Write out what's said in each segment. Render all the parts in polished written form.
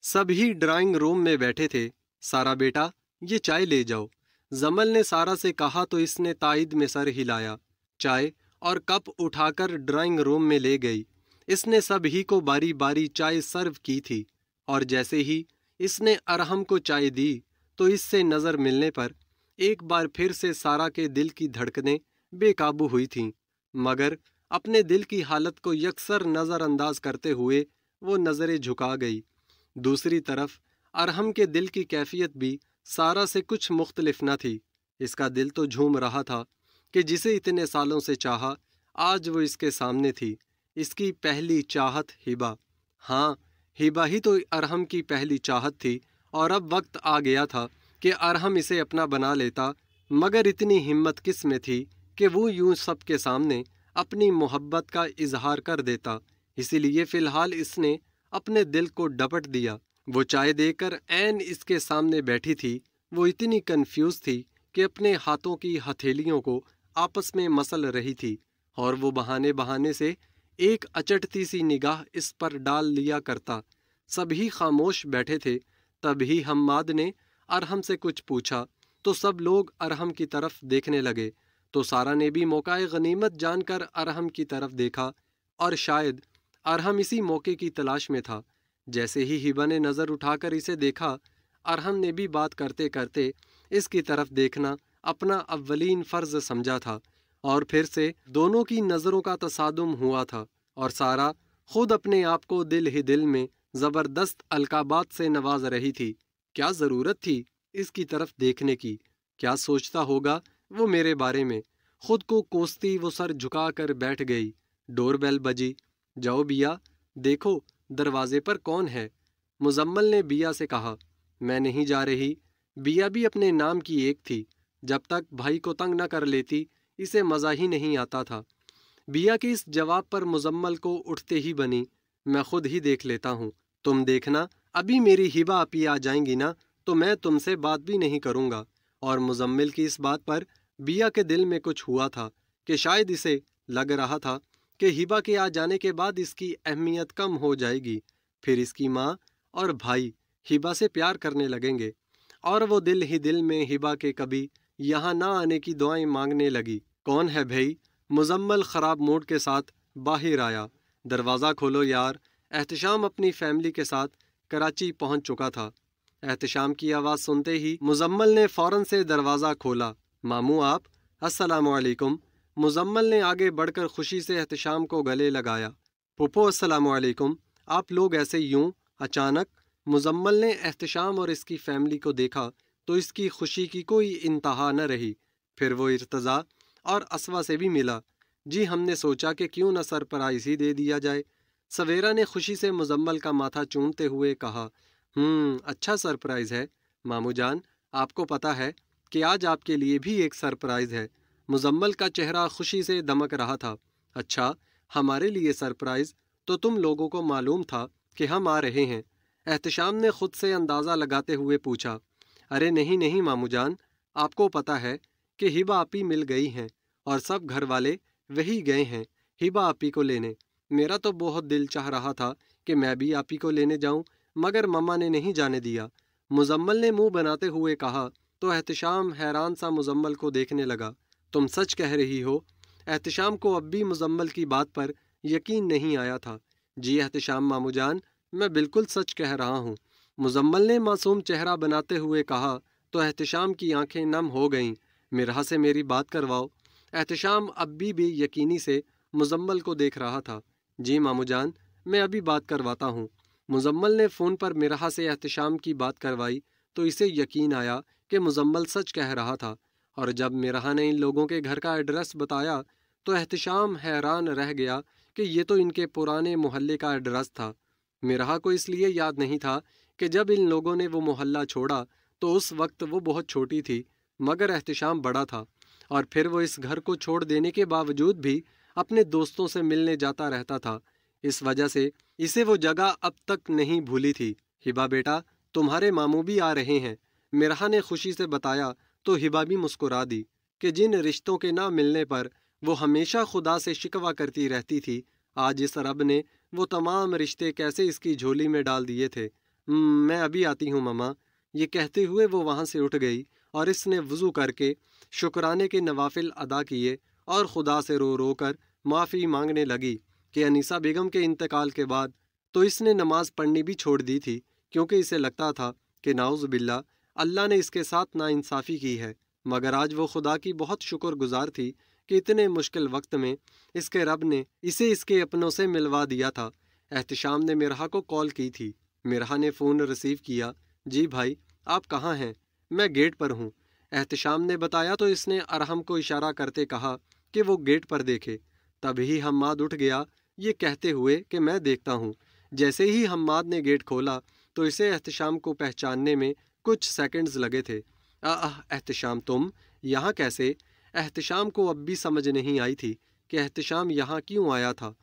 सभी drawing room में बैठे थे। सारा बेटा, ये चाय ले जाओ। जमल ने सारा से कहा तो इसने तायद में सर हिलाया। चाय और कप उठाकर ड्राइंग रूम में ले गई। इसने सभी को बारी बारी चाय सर्व की थी और जैसे ही इसने अरहम को चाय दी तो इससे नज़र मिलने पर एक बार फिर से सारा के दिल की धड़कनें बेकाबू हुई थीं, मगर अपने दिल की हालत को यकसर नज़रअंदाज करते हुए वो नज़रें झुका गई। दूसरी तरफ अरहम के दिल की कैफियत भी सारा से कुछ मुख्तलिफ न थी। इसका दिल तो झूम रहा था कि जिसे इतने सालों से चाहा, आज वो इसके सामने थी। इसकी पहली चाहत हिबा। हाँ, हिबा ही तो अरहम की पहली चाहत थी और अब वक्त आ गया था कि अरहम इसे अपना बना लेता, मगर इतनी हिम्मत किस में थी कि वो यूं सबके सामने अपनी मोहब्बत का इजहार कर देता। इसीलिए फ़िलहाल इसने अपने दिल को डपट दिया। वो चाय देकर ऐन इसके सामने बैठी थी। वो इतनी कंफ्यूज थी कि अपने हाथों की हथेलियों को आपस में मसल रही थी और वो बहाने बहाने से एक अचटती सी निगाह इस पर डाल लिया करता। सभी खामोश बैठे थे। तभी हम्माद ने अरहम से कुछ पूछा तो सब लोग अरहम की तरफ देखने लगे। तो सारा ने भी मौका गनीमत जानकर अरहम की तरफ देखा और शायद अरहम इसी मौके की तलाश में था। जैसे ही हिबा ने नज़र उठाकर इसे देखा, अरहम ने भी बात करते करते इसकी तरफ देखना अपना अव्वलीन फ़र्ज समझा था और फिर से दोनों की नज़रों का तसादुम हुआ था और सारा खुद अपने आप को दिल ही दिल में ज़बरदस्त अलकाबात से नवाज रही थी। क्या ज़रूरत थी इसकी तरफ देखने की? क्या सोचता होगा वो मेरे बारे में? खुद को कोसती वो सर झुका कर बैठ गई। डोरबेल बजी। जाओ बिया, देखो दरवाजे पर कौन है। मुजम्मल ने बिया से कहा। मैं नहीं जा रही। बिया भी अपने नाम की एक थी। जब तक भाई को तंग न कर लेती इसे मज़ा ही नहीं आता था। बिया के इस जवाब पर मुजम्मल को उठते ही बनी। मैं खुद ही देख लेता हूँ, तुम देखना। अभी मेरी हिबा अपी आ जाएंगी ना तो मैं तुमसे बात भी नहीं करूँगा। और मुजम्मिल की इस बात पर बिया के दिल में कुछ हुआ था कि शायद इसे लग रहा था कि हिबा के आ जाने के बाद इसकी अहमियत कम हो जाएगी। फिर इसकी माँ और भाई हिबा से प्यार करने लगेंगे और वो दिल ही दिल में हिबा के कभी यहाँ ना आने की दुआएं मांगने लगी। कौन है भाई? मुजम्मल ख़राब मूड के साथ बाहर आया। दरवाज़ा खोलो यार। एहतशाम अपनी फैमिली के साथ कराची पहुँच चुका था। एहतशाम की आवाज़ सुनते ही मुजम्मल ने फ़ौरन से दरवाज़ा खोला। मामू आप? अस्सलामु अलैकुम। मुजम्मल ने आगे बढ़कर खुशी से एहतशाम को गले लगाया। पुप्पो अस्सलामु अलैकुम। आप लोग ऐसे यूं अचानक? मुजम्मल ने एहतशाम और इसकी फैमिली को देखा तो इसकी खुशी की कोई इंतहा न रही। फिर वो इर्तज़ा और असवा से भी मिला। जी हमने सोचा कि क्यों न सरप्राइज़ ही दे दिया जाए। सवेरा ने खुशी से मुजम्मल का माथा चूमते हुए कहा। अच्छा सरप्राइज़ है मामू जान। आपको पता है कि आज आपके लिए भी एक सरप्राइज़ है। मुजम्मल का चेहरा खुशी से दमक रहा था। अच्छा, हमारे लिए सरप्राइज़? तो तुम लोगों को मालूम था कि हम आ रहे हैं? एहतशाम ने खुद से अंदाज़ा लगाते हुए पूछा। अरे नहीं नहीं मामू जान, आपको पता है कि हिबा आपी मिल गई हैं और सब घर वाले वही गए हैं हिबा आपी को लेने। मेरा तो बहुत दिल चाह रहा था कि मैं भी आपी को लेने जाऊं, मगर मम्मा ने नहीं जाने दिया। मुजम्मल ने मुंह बनाते हुए कहा तो एहतशाम हैरान सा मुजम्मल को देखने लगा। तुम सच कह रही हो? एहतशाम को अब भी मुजम्मल की बात पर यकीन नहीं आया था। जी एहतशाम मामू जान, मैं बिल्कुल सच कह रहा हूँ। मुजम्मल ने मासूम चेहरा बनाते हुए कहा तो एहतशाम की आंखें नम हो गईं। मिरहा से मेरी बात करवाओ। एहतशाम अब भी यकीनी से मुजम्मल को देख रहा था। जी मामू जान, मैं अभी बात करवाता हूँ। मुजम्मल ने फ़ोन पर मिरहा से एहतशाम की बात करवाई तो इसे यकीन आया कि मुजम्मल सच कह रहा था। और जब मिरहा ने इन लोगों के घर का एड्रेस बताया तो एहतशाम हैरान रह गया कि ये तो इनके पुराने मोहल्ले का एड्रेस था। मिरहा को इसलिए याद नहीं था कि जब इन लोगों ने वो मोहल्ला छोड़ा तो उस वक्त वो बहुत छोटी थी, मगर एहतशाम बड़ा था और फिर वो इस घर को छोड़ देने के बावजूद भी अपने दोस्तों से मिलने जाता रहता था। इस वजह से इसे वो जगह अब तक नहीं भूली थी। हिबा बेटा, तुम्हारे मामू भी आ रहे हैं, मिरहा ने खुशी से बताया तो हिबा भी मुस्कुरा दी कि जिन रिश्तों के ना मिलने पर वो हमेशा खुदा से शिकवा करती रहती थी, आज इस रब ने वो तमाम रिश्ते कैसे इसकी झोली में डाल दिए थे। मैं अभी आती हूँ मम्मा। ये कहते हुए वो वहाँ से उठ गई और इसने वज़ू करके शुक्राने के नवाफिल अदा किए और खुदा से रो रो कर माफ़ी मांगने लगी कि अनीसा बेगम के इंतकाल के बाद तो इसने नमाज पढ़नी भी छोड़ दी थी, क्योंकि इसे लगता था कि नाउज़ बिल्ला अल्लाह ने इसके साथ नाइंसाफ़ी की है। मगर आज वो खुदा की बहुत शुक्रगुजार थी कि इतने मुश्किल वक्त में इसके रब ने इसे इसके अपनों से मिलवा दिया था। एहतिशाम ने मिरहा को कॉल की थी। मिरहा ने फ़ोन रिसीव किया। जी भाई, आप कहाँ हैं? मैं गेट पर हूँ। एहतिशाम ने बताया तो इसने अरहम को इशारा करते कहा कि वो गेट पर देखे। तभी हम्माद उठ गया ये कहते हुए कि मैं देखता हूँ। जैसे ही हम्माद ने गेट खोला तो इसे एहतिशाम को पहचानने में कुछ सेकंड्स लगे थे। एहतिशाम, तुम यहाँ कैसे? एहतिशाम को अब भी समझ नहीं आई थी कि एहतिशाम यहाँ क्यों आया था।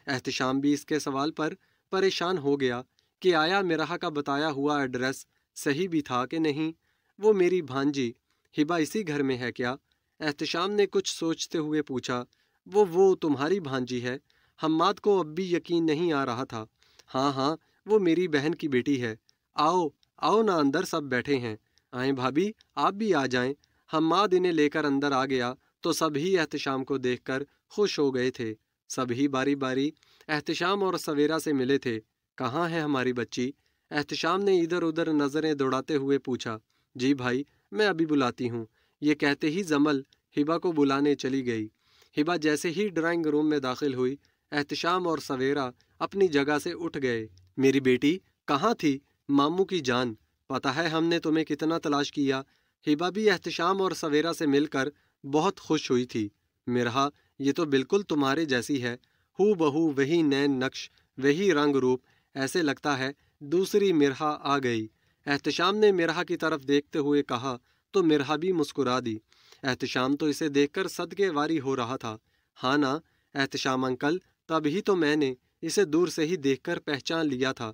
एहतिशाम भी इसके सवाल पर परेशान हो गया कि आया मिरहा का बताया हुआ एड्रेस सही भी था कि नहीं। वो मेरी भांजी हिबा इसी घर में है क्या? एहतिशाम ने कुछ सोचते हुए पूछा। वो तुम्हारी भांजी है? हम्माद को अब भी यकीन नहीं आ रहा था। हाँ हाँ, वो मेरी बहन की बेटी है। आओ आओ ना, अंदर सब बैठे हैं। आए भाभी, आप भी आ जाएं। हम्माद इन्हें लेकर अंदर आ गया तो सभी एहतिशाम को देखकर खुश हो गए थे। सभी बारी बारी एहतिशाम और सवेरा से मिले थे। कहाँ है हमारी बच्ची? एहतिशाम ने इधर उधर नज़रें दौड़ाते हुए पूछा। जी भाई, मैं अभी बुलाती हूँ। ये कहते ही जमल हिबा को बुलाने चली गई। हिबा जैसे ही ड्राइंग रूम में दाखिल हुई, एहतिशाम और सवेरा अपनी जगह से उठ गए। मेरी बेटी कहाँ थी? मामू की जान, पता है हमने तुम्हें कितना तलाश किया। हिबा भी एहतिशाम और सवेरा से मिलकर बहुत खुश हुई थी। मिरहा, ये तो बिल्कुल तुम्हारे जैसी है, हू बहू वही नैन नक्श, वही रंग रूप। ऐसे लगता है दूसरी मिरहा आ गई। एहतिशाम ने मिरहा की तरफ देखते हुए कहा तो मिरहा भी मुस्कुरा दी। एहतिशाम तो इसे देखकर सदके वारी हो रहा था। हाँ ना एहतिशाम अंकल, तभी तो मैंने इसे दूर से ही देखकर पहचान लिया था।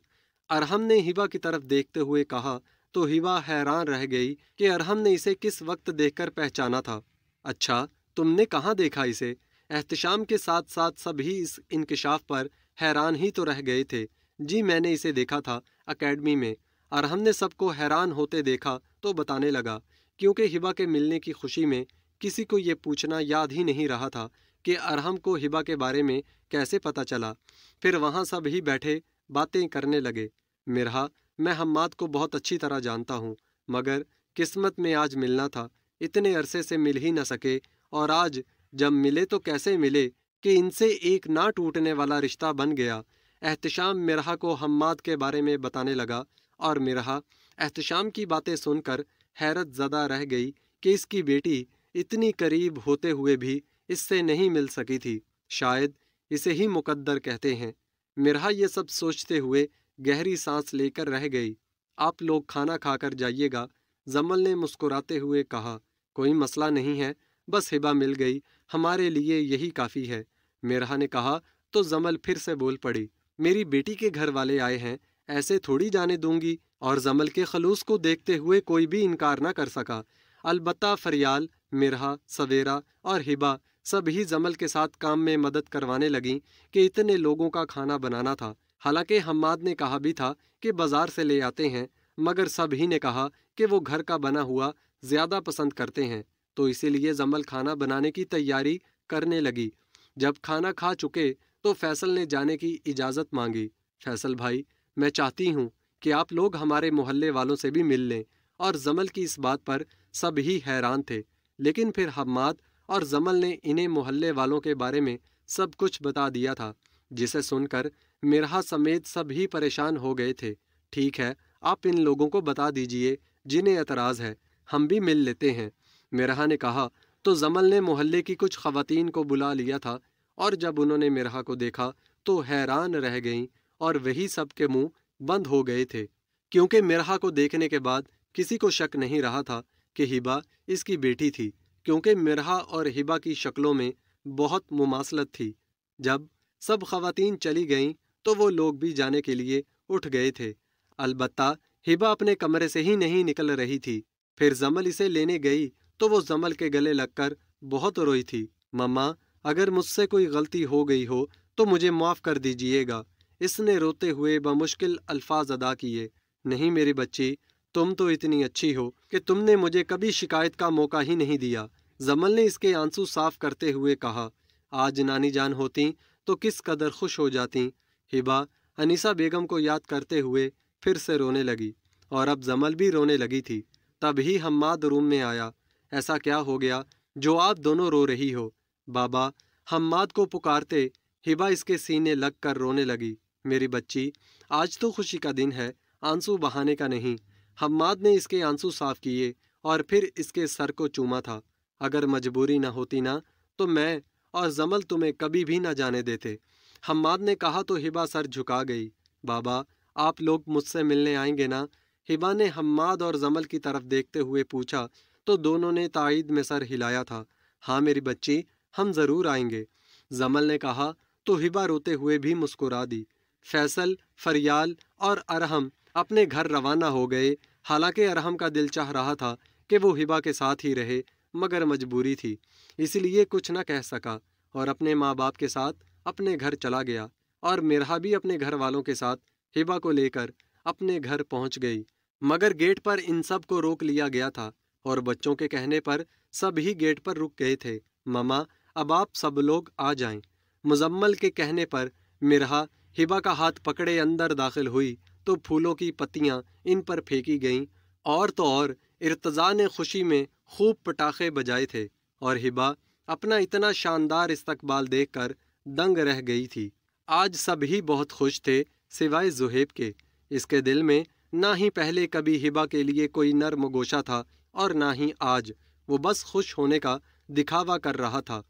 अरहम ने हिबा की तरफ देखते हुए कहा तो हिबा हैरान रह गई कि अरहम ने इसे किस वक्त देखकर पहचाना था। अच्छा, तुमने कहाँ देखा इसे? एहतिशाम के साथ साथ सभी इस इंकिशाफ पर हैरान ही तो रह गए थे। जी मैंने इसे देखा था अकेडमी में। अरहम ने सबको हैरान होते देखा तो बताने लगा, क्योंकि हिबा के मिलने की खुशी में किसी को ये पूछना याद ही नहीं रहा था कि अरहम को हिबा के बारे में कैसे पता चला। फिर वहाँ सब ही बैठे बातें करने लगे। मिरहा, मैं हम्माद को बहुत अच्छी तरह जानता हूँ, मगर किस्मत में आज मिलना था। इतने अरसे से मिल ही न सके, और आज जब मिले तो कैसे मिले कि इनसे एक ना टूटने वाला रिश्ता बन गया। एहतिशाम मिरहा को हम्माद के बारे में बताने लगा और मिरहा एहतिशाम की बातें सुनकर हैरत ज़दा रह गई कि इसकी बेटी इतनी करीब होते हुए भी इससे नहीं मिल सकी थी। शायद इसे ही मुकद्दर कहते हैं। मिरहा ये सब सोचते हुए गहरी सांस लेकर रह गई। आप लोग खाना खाकर जाइएगा, जमल ने मुस्कुराते हुए कहा। कोई मसला नहीं है, बस हिबा मिल गई, हमारे लिए यही काफ़ी है। मिरहा ने कहा तो जमल फिर से बोल पड़ी। मेरी बेटी के घर वाले आए हैं, ऐसे थोड़ी जाने दूंगी। और जमल के खलूस को देखते हुए कोई भी इनकार न कर सका। अलबत्ता फरियाल, मिरहा, सवेरा और हिबा सब ही जमल के साथ काम में मदद करवाने लगीं कि इतने लोगों का खाना बनाना था। हालांकि हम्माद ने कहा भी था कि बाजार से ले आते हैं, मगर सब ही ने कहा कि वो घर का बना हुआ ज़्यादा पसंद करते हैं, तो इसीलिए जमल खाना बनाने की तैयारी करने लगी। जब खाना खा चुके तो फैसल ने जाने की इजाज़त मांगी। फैसल भाई, मैं चाहती हूँ कि आप लोग हमारे मोहल्ले वालों से भी मिल लें। और जमल की इस बात पर सब ही हैरान थे, लेकिन फिर हम्माद और जमल ने इन्हें मोहल्ले वालों के बारे में सब कुछ बता दिया था, जिसे सुनकर मिरहा समेत सब ही परेशान हो गए थे। ठीक है, आप इन लोगों को बता दीजिए जिन्हें एतराज़ है, हम भी मिल लेते हैं, मिरहा ने कहा। तो जमल ने मोहल्ले की कुछ खवातीन को बुला लिया था, और जब उन्होंने मिरहा को देखा तो हैरान रह गईं और वही सब के मुंह बंद हो गए थे, क्योंकि मिरहा को देखने के बाद किसी को शक नहीं रहा था कि हिबा इसकी बेटी थी, क्योंकि मिरहा और हिबा की शक्लों में बहुत मुमासलत थी। जब सब खवातीन चली गईं तो वो लोग भी जाने के लिए उठ गए थे। अलबत्ता हिबा अपने कमरे से ही नहीं निकल रही थी। फिर जमल इसे लेने गई तो वो जमल के गले लगकर बहुत रोई थी। मम्मा, अगर मुझसे कोई गलती हो गई हो तो मुझे माफ़ कर दीजिएगा, इसने रोते हुए बमुश्किल अल्फाज अदा किए। نہیں میری بچی، تم تو اتنی اچھی ہو کہ تم نے مجھے کبھی شکایت کا موقع ہی نہیں دیا۔ زمل نے اس کے آنسو صاف کرتے ہوئے کہا، آج نانی جان ہوتی تو کس قدر خوش ہو جاتی۔ ہبا انیسہ بیگم کو یاد کرتے ہوئے پھر سے رونے لگی، اور اب زمل بھی رونے لگی تھی۔ تبھی حماد روم میں آیا۔ ایسا کیا ہو گیا جو آپ دونوں رو رہی ہو؟ بابا، حماد کو پکارتے ہبا اس کے سینے لگ کر رونے لگی۔ میری بچی، آج تو خوشی کا دن ہے، آنسو بہانے کا نہیں۔ حماد نے اس کے آنسو صاف کیے اور پھر اس کے سر کو چوما تھا۔ اگر مجبوری نہ ہوتی نا تو میں اور زمل تمہیں کبھی بھی نہ جانے دیتے۔ حماد نے کہا تو ہبا سر جھکا گئی۔ بابا، آپ لوگ مجھ سے ملنے آئیں گے نا؟ ہبا نے حماد اور زمل کی طرف دیکھتے ہوئے پوچھا تو دونوں نے تائید میں سر ہلایا تھا۔ ہاں میری بچی، ہم ضرور آئیں گے، زمل نے کہا تو ہبا روتے ہوئے بھی مسکرا دی۔ فیصل، فریال اور ارحم اپنے گھر روانہ ہو گئے۔ حالانکہ ارحم کا دل چاہ رہا تھا کہ وہ ہبا کے ساتھ ہی رہے، مگر مجبوری تھی، اس لیے کچھ نہ کہہ سکا اور اپنے ماں باپ کے ساتھ اپنے گھر چلا گیا۔ اور مرحا بھی اپنے گھر والوں کے ساتھ ہبا کو لے کر اپنے گھر پہنچ گئی، مگر گیٹ پر ان سب کو روک لیا گیا تھا اور بچوں کے کہنے پر سب ہی گیٹ پر رک گئے تھے۔ ماما، اب آپ سب لوگ آ جائیں۔ مزمل کے کہنے پر مرحا ہبا کا ہاتھ پکڑے اندر داخل ہوئی تو پھولوں کی پتیاں ان پر پھینکی گئیں، اور تو اور ارتضا نے خوشی میں خوب پٹاخے بجائے تھے، اور ہبا اپنا اتنا شاندار استقبال دیکھ کر دنگ رہ گئی تھی۔ آج سب ہی بہت خوش تھے سوائے زہیب کے۔ اس کے دل میں نہ ہی پہلے کبھی ہبا کے لیے کوئی نرم گوشہ تھا اور نہ ہی آج۔ وہ بس خوش ہونے کا دکھاوا کر رہا تھا،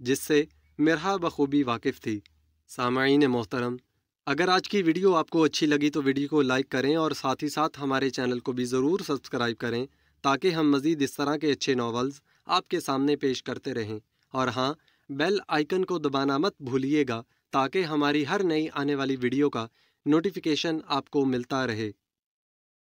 جس سے مرحا بخوبی واقف تھی۔ سامعین محترم، اگر آج کی ویڈیو آپ کو اچھی لگی تو ویڈیو کو لائک کریں اور ساتھ ہی ساتھ ہمارے چینل کو بھی ضرور سبسکرائب کریں، تاکہ ہم مزید اس طرح کے اچھے ناولز آپ کے سامنے پیش کرتے رہیں۔ اور ہاں، بیل آئیکن کو دبانا مت بھولیے گا، تاکہ ہماری ہر نئی آنے والی ویڈیو کا نوٹیفیکیشن آپ کو ملتا رہے۔